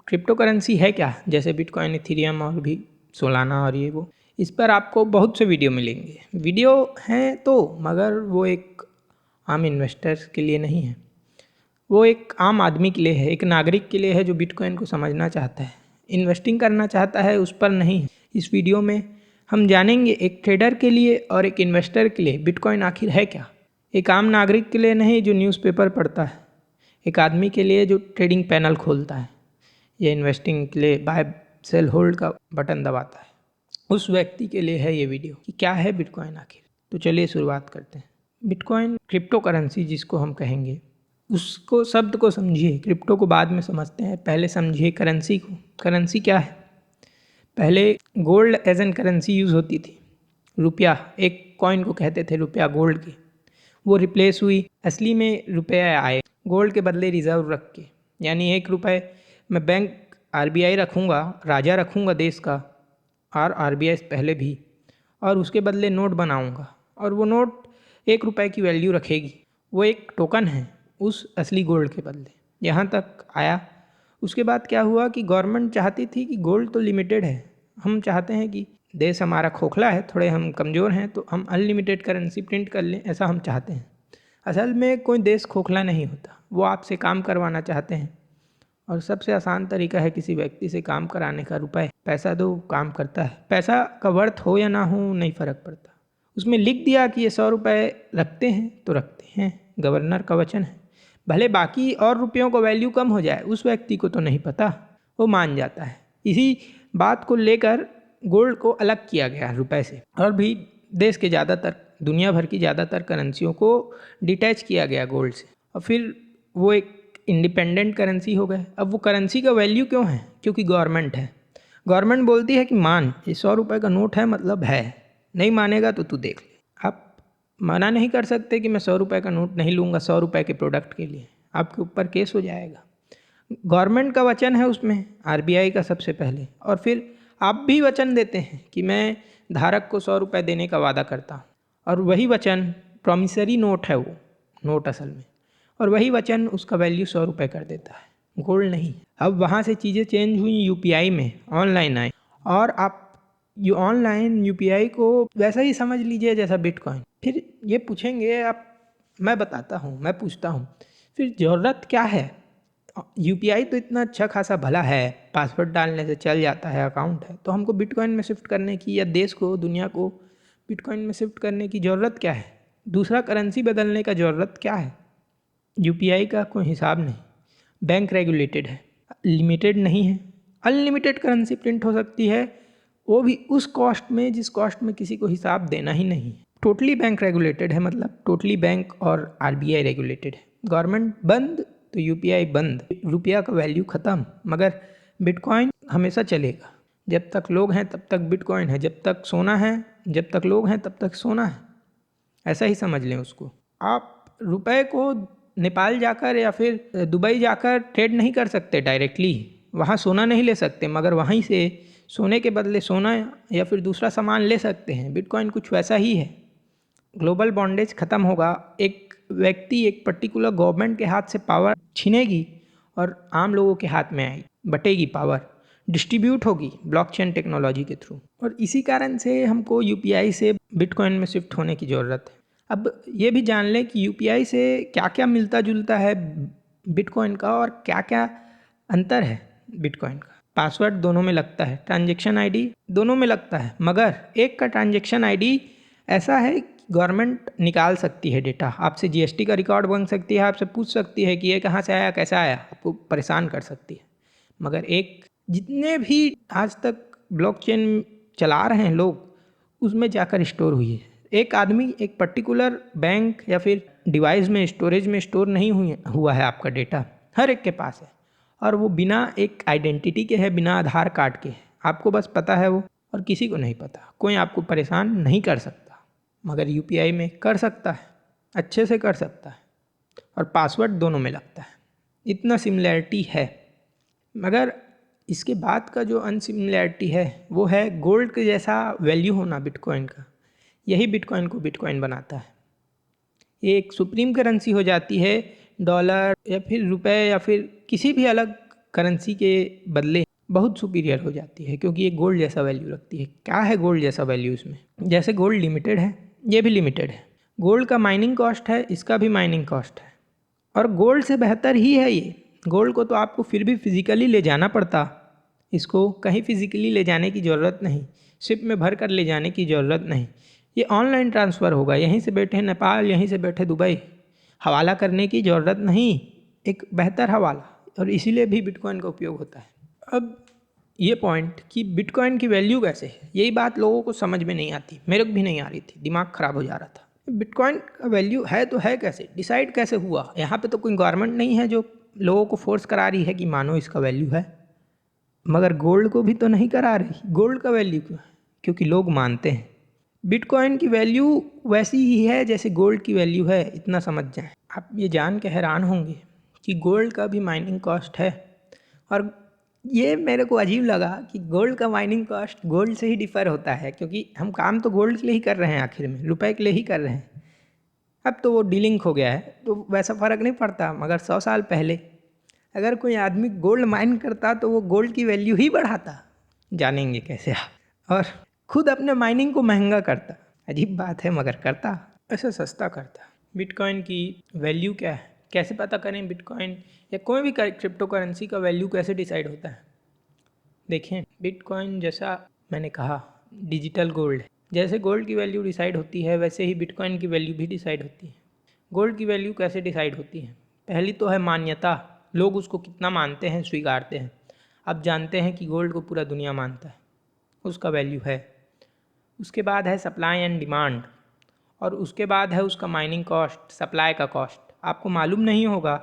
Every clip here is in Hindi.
क्रिप्टो करेंसी है क्या, जैसे बिटकॉइन, इथेरियम और भी सोलाना और ये वो, इस पर आपको बहुत से वीडियो मिलेंगे। वीडियो हैं तो, मगर वो एक आम इन्वेस्टर्स के लिए नहीं है, वो एक आम आदमी के लिए है, एक नागरिक के लिए है जो बिटकॉइन को समझना चाहता है, इन्वेस्टिंग करना चाहता है, उस पर नहीं है। इस वीडियो में हम जानेंगे एक ट्रेडर के लिए और एक इन्वेस्टर के लिए बिटकॉइन आखिर है क्या। एक आम नागरिक के लिए नहीं जो न्यूज़पेपर पढ़ता है, एक आदमी के लिए जो ट्रेडिंग पैनल खोलता है या इन्वेस्टिंग के लिए बाय सेल होल्ड का बटन दबाता है, उस व्यक्ति के लिए है ये वीडियो कि क्या है बिटकॉइन आखिर। तो चलिए शुरुआत करते हैं। बिटकॉइन क्रिप्टो करेंसी जिसको हम कहेंगे, उसको शब्द को समझिए, क्रिप्टो को बाद में समझते हैं, पहले समझिए करेंसी को। करेंसी क्या है? पहले gold as an currency use होती थी। रुपया, एक कॉइन को कहते थे रुपया गोल्ड के, वो रिप्लेस हुई, असली में रुपया आए गोल्ड के बदले रिजर्व रख के। यानी 1 रुपये मैं बैंक आरबीआई रखूँगा, राजा रखूँगा देश का, और आरबीआई पहले भी, और उसके बदले नोट बनाऊँगा, और वो नोट 1 रुपये की वैल्यू रखेगी। वो एक टोकन है उस असली गोल्ड के बदले। यहाँ तक आया। उसके बाद क्या हुआ कि गवर्नमेंट चाहती थी कि गोल्ड तो लिमिटेड है, हम चाहते हैं कि देश हमारा खोखला है, थोड़े हम कमज़ोर हैं, तो हम अनलिमिटेड करेंसी प्रिंट कर लें, ऐसा हम चाहते हैं। असल में कोई देश खोखला नहीं होता, वो आपसे काम करवाना चाहते हैं, और सबसे आसान तरीका है किसी व्यक्ति से काम कराने का, रुपए पैसा दो, काम करता है। पैसा का वर्थ हो या ना हो नहीं फ़र्क पड़ता, उसमें लिख दिया कि ये 100 रुपये रखते हैं तो रखते हैं, गवर्नर का वचन है। भले बाकी और रुपयों को वैल्यू कम हो जाए, उस व्यक्ति को तो नहीं पता, वो मान जाता है। इसी बात को लेकर गोल्ड को अलग किया गया रुपए से, और भी देश के ज़्यादातर, दुनिया भर की ज़्यादातर करेंसियों को डिटैच किया गया गोल्ड से, और फिर वो एक इंडिपेंडेंट करेंसी हो गए। अब वो करेंसी का वैल्यू क्यों है? क्योंकि गवर्नमेंट है। गवर्नमेंट बोलती है कि मान, ये 100 रुपये का नोट है, मतलब है, नहीं मानेगा तो तू देख ले। आप मना नहीं कर सकते कि मैं 100 रुपये का नोट नहीं लूँगा 100 रुपये के प्रोडक्ट के लिए, आपके ऊपर केस हो जाएगा। गवर्नमेंट का वचन है उसमें, आरबीआई का सबसे पहले, और फिर आप भी वचन देते हैं कि मैं धारक को 100 रुपये देने का वादा करता हूँ, और वही वचन प्रॉमिसरी नोट है, वो नोट असल में, और वही वचन उसका वैल्यू 100 रुपये कर देता है, गोल्ड नहीं। अब वहाँ से चीज़ें चेंज हुई, यूपीआई में ऑनलाइन आए, और आप ऑनलाइन यूपीआई को वैसा ही समझ लीजिए जैसा बिटकॉइन। फिर ये पूछेंगे आप, मैं बताता हूँ, मैं पूछता हूँ, फिर ज़रूरत क्या है? यूपीआई तो इतना अच्छा खासा भला है, पासवर्ड डालने से चल जाता है, अकाउंट है, तो हमको बिटकॉइन में शिफ्ट करने की, या देश को, दुनिया को बिटकॉइन में शिफ्ट करने की ज़रूरत क्या है? दूसरा करेंसी बदलने का ज़रूरत क्या है? यूपीआई का कोई हिसाब नहीं, बैंक रेगुलेटेड है, लिमिटेड नहीं है, अनलिमिटेड करेंसी प्रिंट हो सकती है, वो भी उस कॉस्ट में जिस कॉस्ट में किसी को हिसाब देना ही नहीं। टोटली बैंक रेगुलेटेड है, मतलब टोटली बैंक और आरबीआई रेगुलेटेड है। गवर्नमेंट बंद तो यूपीआई बंद, रुपया का वैल्यू ख़त्म। मगर बिटकॉइन हमेशा चलेगा, जब तक लोग हैं तब तक बिटकॉइन है, जब तक सोना है, जब तक लोग हैं तब तक सोना है, ऐसा ही समझ लें उसको। आप रुपए को नेपाल जाकर या फिर दुबई जाकर ट्रेड नहीं कर सकते डायरेक्टली, वहाँ सोना नहीं ले सकते, मगर वहीं से सोने के बदले सोना या फिर दूसरा सामान ले सकते हैं। बिटकॉइन कुछ वैसा ही है। ग्लोबल बॉन्डेज ख़त्म होगा, एक व्यक्ति, एक पर्टिकुलर गवर्नमेंट के हाथ से पावर छीनेगी और आम लोगों के हाथ में आएगी, बटेगी पावर, डिस्ट्रीब्यूट होगी ब्लॉकचेन टेक्नोलॉजी के थ्रू। और इसी कारण से हमको यूपीआई से बिटकॉइन में शिफ्ट होने की ज़रूरत है। अब ये भी जान लें कि यूपीआई से क्या क्या मिलता जुलता है बिटकॉइन का, और क्या क्या अंतर है बिटकॉइन का। पासवर्ड दोनों में लगता है, ट्रांजैक्शन आईडी दोनों में लगता है, मगर एक का ट्रांजैक्शन आईडी ऐसा है कि गवर्नमेंट निकाल सकती है डेटा, आपसे जीएसटी का रिकॉर्ड बन सकती है, आपसे पूछ सकती है कि ये कहाँ से आया, कैसा आया, आपको परेशान कर सकती है। मगर एक, जितने भी आज तक ब्लॉकचेन चला रहे हैं लोग, उसमें जाकर स्टोर हुई है। एक आदमी एक पर्टिकुलर बैंक या फिर डिवाइस में, स्टोरेज में स्टोर नहीं हुआ है आपका डेटा, हर एक के पास है, और वो बिना एक आइडेंटिटी के है, बिना आधार कार्ड के है, आपको बस पता है वो, और किसी को नहीं पता, कोई आपको परेशान नहीं कर सकता। मगर यूपीआई में कर सकता है, अच्छे से कर सकता है, और पासवर्ड दोनों में लगता है, इतना सिमिलैरिटी है। मगर इसके बाद का जो अनसिमिलैरिटी है वो है गोल्ड के जैसा वैल्यू होना बिटकॉइन का। यही बिटकॉइन को बिटकॉइन बनाता है। ये एक सुप्रीम करेंसी हो जाती है, डॉलर या फिर रुपए या फिर किसी भी अलग करेंसी के बदले बहुत सुपीरियर हो जाती है, क्योंकि ये गोल्ड जैसा वैल्यू रखती है। क्या है गोल्ड जैसा वैल्यू इसमें? जैसे गोल्ड लिमिटेड है, ये भी लिमिटेड है। गोल्ड का माइनिंग कॉस्ट है, इसका भी माइनिंग कॉस्ट है, और गोल्ड से बेहतर ही है ये। गोल्ड को तो आपको फिर भी फिजिकली ले जाना पड़ता, इसको कहीं फिजिकली ले जाने की ज़रूरत नहीं, शिप में भर कर ले जाने की ज़रूरत नहीं। ये ऑनलाइन ट्रांसफ़र होगा, यहीं से बैठे नेपाल, यहीं से बैठे दुबई, हवाला करने की ज़रूरत नहीं, एक बेहतर हवाला। और इसीलिए भी बिटकॉइन का उपयोग होता है। अब ये पॉइंट कि बिटकॉइन की वैल्यू कैसे है, यही बात लोगों को समझ में नहीं आती, मेरे को भी नहीं आ रही थी, दिमाग ख़राब हो जा रहा था। बिटकॉइन का वैल्यू है तो है कैसे, डिसाइड कैसे हुआ? यहाँ पे तो कोई गवर्नमेंट नहीं है जो लोगों को फोर्स करा रही है कि मानो इसका वैल्यू है, मगर गोल्ड को भी तो नहीं करा रही। गोल्ड का वैल्यू क्यों है? क्योंकि लोग मानते हैं। बिटकॉइन की वैल्यू वैसी ही है जैसे गोल्ड की वैल्यू है, इतना समझ जाएं। आप ये जान के हैरान होंगे कि गोल्ड का भी माइनिंग कॉस्ट है, और ये मेरे को अजीब लगा कि गोल्ड का माइनिंग कॉस्ट गोल्ड से ही डिफ़र होता है, क्योंकि हम काम तो गोल्ड के लिए ही कर रहे हैं, आखिर में रुपए के लिए ही कर रहे हैं। अब तो वो डीलिंक हो गया है तो वैसा फ़र्क नहीं पड़ता, मगर 100 साल पहले अगर कोई आदमी गोल्ड माइन करता तो वो गोल्ड की वैल्यू ही बढ़ाता। जानेंगे कैसे आप? और खुद अपने माइनिंग को महंगा करता। अजीब बात है, मगर करता, ऐसा सस्ता करता। बिटकॉइन की वैल्यू क्या है, कैसे पता करें? बिटकॉइन या कोई भी क्रिप्टो करेंसी का वैल्यू कैसे डिसाइड होता है? देखें, बिटकॉइन जैसा मैंने कहा डिजिटल गोल्ड है। जैसे गोल्ड की वैल्यू डिसाइड होती है, वैसे ही बिटकॉइन की वैल्यू भी डिसाइड होती है। गोल्ड की वैल्यू कैसे डिसाइड होती है? पहली तो है मान्यता, लोग उसको कितना मानते हैं, स्वीकारते हैं। अब जानते हैं कि गोल्ड को पूरा दुनिया मानता है, उसका वैल्यू है। उसके बाद है सप्लाई एंड डिमांड, और उसके बाद है उसका माइनिंग कॉस्ट, सप्लाई का कॉस्ट। आपको मालूम नहीं होगा,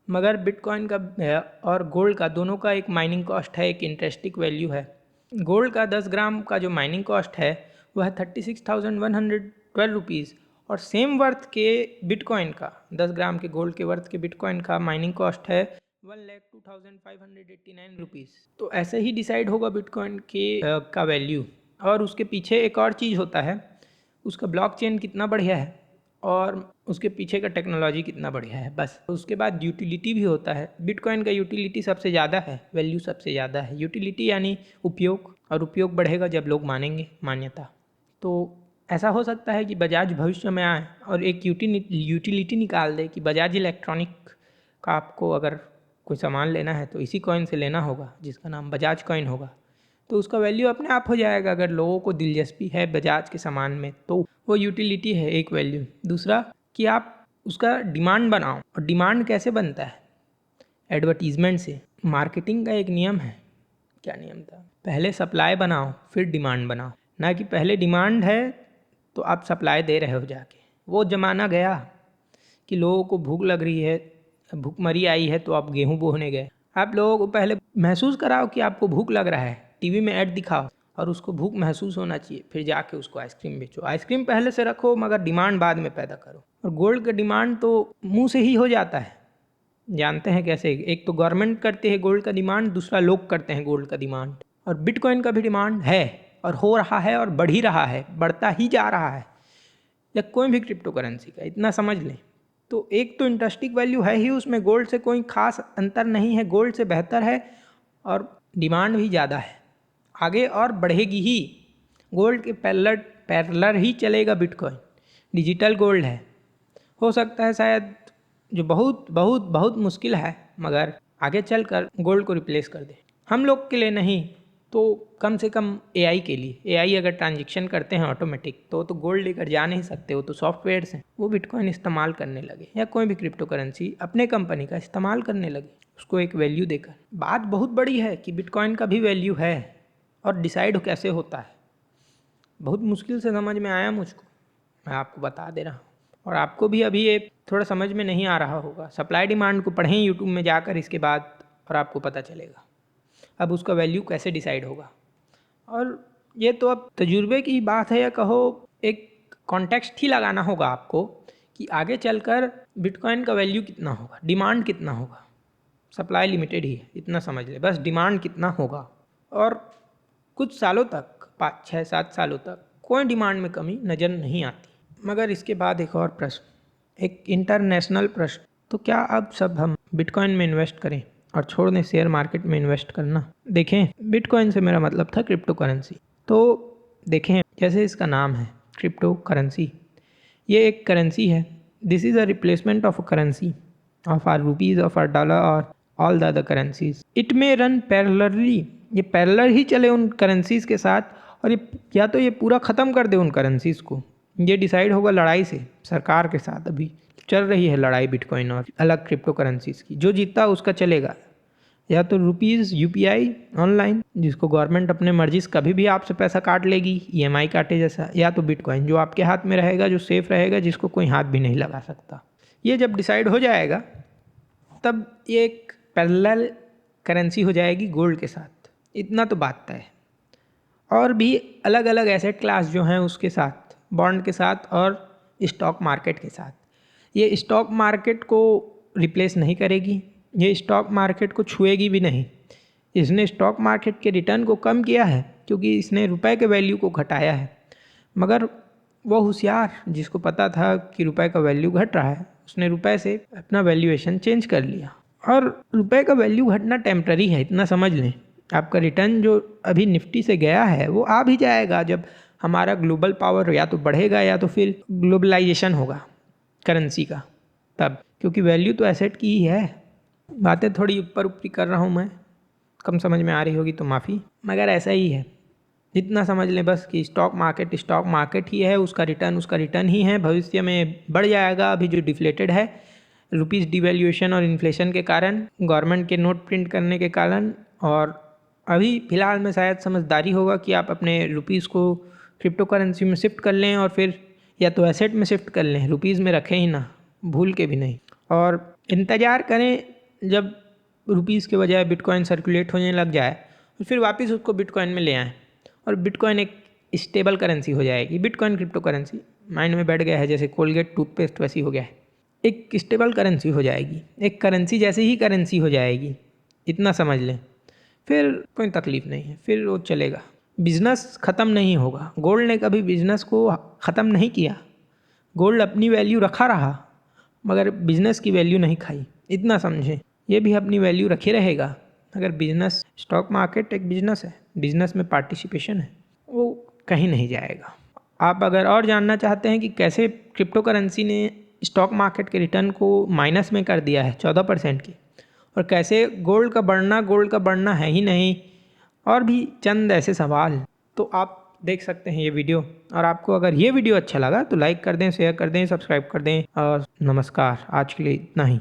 मगर बिटकॉइन का और गोल्ड का दोनों का एक माइनिंग कॉस्ट है, एक इंटरेस्टिंग वैल्यू है। गोल्ड का 10 ग्राम का जो माइनिंग कॉस्ट है वह 36,112 रुपीज़, और सेम वर्थ के बिटकॉइन का, 10 ग्राम के गोल्ड के वर्थ के बिटकॉइन का माइनिंग कॉस्ट है 1,02,589 रुपीज़। तो ऐसे ही डिसाइड होगा बिटकॉइन का वैल्यू। और उसके पीछे एक और चीज़ होता है, उसका ब्लॉकचेन कितना बढ़िया है और उसके पीछे का टेक्नोलॉजी कितना बढ़िया है, बस। उसके बाद यूटिलिटी भी होता है। बिटकॉइन का यूटिलिटी सबसे ज़्यादा है, वैल्यू सबसे ज़्यादा है। यूटिलिटी यानी उपयोग, और उपयोग बढ़ेगा जब लोग मानेंगे, मान्यता। तो ऐसा हो सकता है कि बजाज भविष्य में आए और एक यूटिलिटी निकाल दे कि बजाज इलेक्ट्रॉनिक का आपको अगर कोई सामान लेना है तो इसी कॉइन से लेना होगा, जिसका नाम बजाज कॉइन होगा। तो उसका वैल्यू अपने आप हो जाएगा। अगर लोगों को दिलचस्पी है बजाज के सामान में तो वो यूटिलिटी है, एक वैल्यू। दूसरा कि आप उसका डिमांड बनाओ, और डिमांड कैसे बनता है? एडवर्टीज़मेंट से। मार्केटिंग का एक नियम है। क्या नियम था? पहले सप्लाई बनाओ फिर डिमांड बनाओ, ना कि पहले डिमांड है तो आप सप्लाई दे रहे हो जाके। वो ज़माना गया कि लोगों को भूख लग रही है, भूखमरी आई है तो आप गेहूँ बोने गए। आप लोगों को पहले महसूस कराओ कि आपको भूख लग रहा है, टीवी में ऐड दिखाओ और उसको भूख महसूस होना चाहिए, फिर जाके उसको आइसक्रीम बेचो। आइसक्रीम पहले से रखो मगर डिमांड बाद में पैदा करो। और गोल्ड का डिमांड तो मुंह से ही हो जाता है। जानते हैं कैसे? एक तो गवर्नमेंट करती है गोल्ड का डिमांड, दूसरा लोग करते हैं गोल्ड का डिमांड। और बिटकॉइन का भी डिमांड है और हो रहा है और बढ़ ही रहा है, बढ़ता ही जा रहा है, या कोई भी क्रिप्टो करेंसी का, इतना समझ लें। तो एक तो इंटरेस्टिंग वैल्यू है ही उसमें, गोल्ड से कोई खास अंतर नहीं है, गोल्ड से बेहतर है, और डिमांड भी ज़्यादा है, आगे और बढ़ेगी ही। गोल्ड के पैरेलल ही चलेगा बिटकॉइन। डिजिटल गोल्ड है, हो सकता है शायद, जो बहुत बहुत बहुत मुश्किल है, मगर आगे चलकर गोल्ड को रिप्लेस कर दे। हम लोग के लिए नहीं तो कम से कम एआई के लिए। एआई अगर ट्रांजेक्शन करते हैं ऑटोमेटिक तो गोल्ड लेकर जा नहीं सकते, वो तो सॉफ्टवेयर्स हैं। वो बिटकॉइन इस्तेमाल करने लगे या कोई भी क्रिप्टो करेंसी अपने कंपनी का इस्तेमाल करने लगे, उसको एक वैल्यू देकर। बात बहुत बड़ी है कि बिटकॉइन का भी वैल्यू है, और डिसाइड कैसे होता है बहुत मुश्किल से समझ में आया मुझको, मैं आपको बता दे रहा हूँ। और आपको भी अभी ये थोड़ा समझ में नहीं आ रहा होगा। सप्लाई डिमांड को पढ़ें यूट्यूब में जाकर इसके बाद, और आपको पता चलेगा अब उसका वैल्यू कैसे डिसाइड होगा। और ये तो अब तजुर्बे की बात है, या कहो एक कॉन्टेक्स्ट ही लगाना होगा आपको कि आगे चलकर बिटकॉइन का वैल्यू कितना होगा, डिमांड कितना होगा। सप्लाई लिमिटेड ही है, इतना समझ ले बस, डिमांड कितना होगा। और कुछ सालों तक, 5, 6, 7 सालों तक कोई डिमांड में कमी नज़र नहीं आती। मगर इसके बाद एक और प्रश्न, एक इंटरनेशनल प्रश्न, तो क्या अब सब हम बिटकॉइन में इन्वेस्ट करें? और छोड़ दें शेयर मार्केट में इन्वेस्ट करना। देखें, बिटकॉइन से मेरा मतलब था क्रिप्टो करेंसी। तो देखें, जैसे इसका नाम है क्रिप्टो करेंसी, ये एक करेंसी है। This is a replacement of a currency of our rupees, of our dollar और all the other currencies. It may run parallelly, ये पैरेलल ही चले उन करेंसीज के साथ, और ये या तो ये पूरा ख़त्म कर दे उन करेंसीज को। ये डिसाइड होगा लड़ाई से, सरकार के साथ अभी चल रही है लड़ाई बिटकॉइन और अलग क्रिप्टो करेंसीज की। जो जीता उसका चलेगा, या तो रुपीज़ यूपीआई ऑनलाइन, जिसको गवर्नमेंट अपने मर्जी से कभी भी आपसे पैसा काट लेगी, ईएमआई काटे जैसा, या तो बिटकॉइन जो आपके हाथ में रहेगा, जो सेफ रहेगा, जिसको कोई हाथ भी नहीं लगा सकता। ये जब डिसाइड हो जाएगा तब ये एक पैरेलल करेंसी हो जाएगी गोल्ड के साथ। इतना तो बात तय है। और भी अलग अलग एसेट क्लास जो हैं उसके साथ, बॉन्ड के साथ और स्टॉक मार्केट के साथ। ये स्टॉक मार्केट को रिप्लेस नहीं करेगी, ये स्टॉक मार्केट को छुएगी भी नहीं। इसने स्टॉक मार्केट के रिटर्न को कम किया है क्योंकि इसने रुपए के वैल्यू को घटाया है, मगर वो होशियार जिसको पता था कि रुपए का वैल्यू घट रहा है, उसने रुपए से अपना वैल्यूएशन चेंज कर लिया। और रुपए का वैल्यू घटना टेम्पररी है, इतना समझ लें। आपका रिटर्न जो अभी निफ्टी से गया है वो आ भी जाएगा जब हमारा ग्लोबल पावर या तो बढ़ेगा या तो फिर ग्लोबलाइजेशन होगा करेंसी का, तब। क्योंकि वैल्यू तो एसेट की ही है। बातें थोड़ी ऊपर ऊपरी कर रहा हूँ मैं, कम समझ में आ रही होगी तो माफ़ी, मगर ऐसा ही है। इतना समझ लें बस कि स्टॉक मार्केट ही है, उसका रिटर्न ही है। भविष्य में बढ़ जाएगा। अभी जो डिफ्लेटेड है रुपीज़ डिवैल्यूएशन और इन्फ्लेशन के कारण, गवर्नमेंट के नोट प्रिंट करने के कारण, और अभी फ़िलहाल में शायद समझदारी होगा कि आप अपने रुपीज़ को क्रिप्टो करेंसी में शिफ्ट कर लें, और फिर या तो एसेट में शिफ्ट कर लें, रुपीज़ में रखें ही ना, भूल के भी नहीं। और इंतज़ार करें जब रुपीज़ के बजाय बिटकॉइन सर्कुलेट होने लग जाए, और फिर वापस उसको बिटकॉइन में ले आएँ, और बिटकॉइन एक स्टेबल करेंसी हो जाएगी। बिटकॉइन क्रिप्टो करेंसी माइंड में बैठ गया है, जैसे कोलगेट टूथपेस्ट वैसी हो गया है। एक स्टेबल करेंसी हो जाएगी, एक करेंसी जैसी ही करेंसी हो जाएगी, इतना समझ लें। फिर कोई तकलीफ़ नहीं है, फिर वो चलेगा। बिज़नेस ख़त्म नहीं होगा। गोल्ड ने कभी बिज़नेस को ख़त्म नहीं किया। गोल्ड अपनी वैल्यू रखा रहा, मगर बिज़नेस की वैल्यू नहीं खाई, इतना समझें। ये भी अपनी वैल्यू रखे रहेगा। अगर बिज़नेस, स्टॉक मार्केट एक बिज़नेस है, बिज़नेस में पार्टिसिपेशन है, वो कहीं नहीं जाएगा। आप अगर और जानना चाहते हैं कि कैसे क्रिप्टो करेंसी ने स्टॉक मार्केट के रिटर्न को माइनस में कर दिया है 14% के, और कैसे गोल्ड का बढ़ना है ही नहीं, और भी चंद ऐसे सवाल, तो आप देख सकते हैं ये वीडियो। और आपको अगर ये वीडियो अच्छा लगा तो लाइक कर दें, शेयर कर दें, सब्सक्राइब कर दें। और नमस्कार, आज के लिए इतना ही।